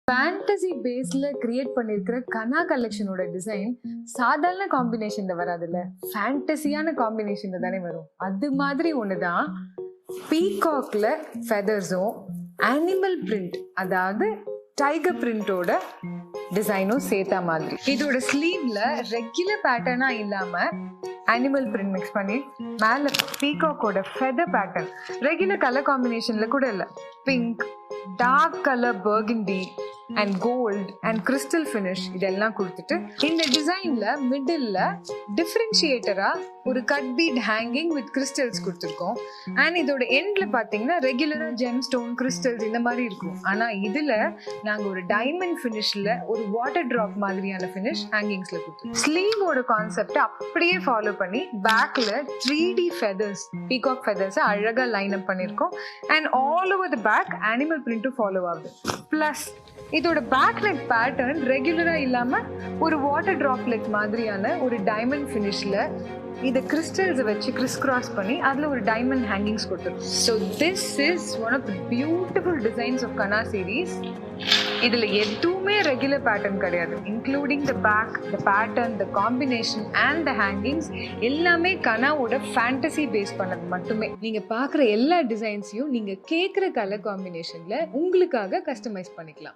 Fantasy பேஸ்ல create பண்ணிருக்கிற கனா கலெக்ஷனோட design சாதாரண காம்பினேஷன்ல வராதுல்ல, ஃபேண்டசியான காம்பினேஷன்ல தானே வரும். அது மாதிரி ஒண்ணுதான் பீகாக்ல ஃபெதர்ஸும் அனிமல் பிரிண்ட், அதாவது டைகர் பிரிண்டோட டிசைனும் சேர்த்த மாதிரி. இதோட ஸ்லீவ்ல ரெகுலர் பேட்டர்னா இல்லாம அனிமல் பிரிண்ட் மிக்ஸ் பண்ணி மேல பீகாக்கோட ஃபெதர் பேட்டர்ன் ரெகுலர் கலர் காம்பினேஷன்ல கூட இல்ல, pink, dark colour burgundy and gold and crystal finish இதெல்லாம் கொடுத்துட்டு இந்த டிசைன்ல மிடில்ல டிஃபரன்ஷியேட்டரா ஒரு cut bead hanging with crystals கொடுத்துருக்கோம். அண்ட் இதோட எண்ட்ல பாத்தீங்கன்னா ரெகுலரா ஜெம் ஸ்டோன் கிறிஸ்டல்ஸ் இந்த மாதிரி இருக்கும். ஆனா இதுல நாங்க ஒரு டைமண்ட் ஃபினிஷ்ல ஒரு வாட்டர் டிராப் மாதிரியான ஃபினிஷ் ஹேங்கிங்ஸ்ல கொடுத்துருக்கோம். ஸ்லீவோட கான்செப்ட் அப்படியே ஃபாலோ பண்ணி பேக்ல 3D ஃபெதர்ஸ், பீகாக் ஃபெதர்ஸ் அழகா லைன் அப் பண்ணிருக்கோம். And all over the back animal பிரிண்ட்டும் ஃபாலோ ஆகுது. பிளஸ் இதோட பேக் நெக் பேட்டர்ன் ரெகுலரா இல்லாம ஒரு வாட்டர் டிராப்லெட் மாதிரியான ஒரு டைமண்ட் ஃபினிஷ்ல இதை கிறிஸ்டல்ஸ் வச்சு கிறிஸ் கிராஸ் பண்ணி அதுல ஒரு டைமண்ட் ஹேங்கிங்ஸ் கொடுத்துருக்கோம். So this is one of the beautiful designs of Kanaa series. இதுல எதுவுமே ரெகுலர் பேட்டர்ன் கிடையாது, including the back, the pattern, the combination and the hangings எல்லாமே கனாவோட ஃபேண்டசி பேஸ் பண்ணது மட்டுமே. நீங்க பாக்குற எல்லா டிசைன்ஸையும் நீங்க கேட்குற கலர் காம்பினேஷன்ல உங்களுக்காக கஸ்டமைஸ் பண்ணிக்கலாம்.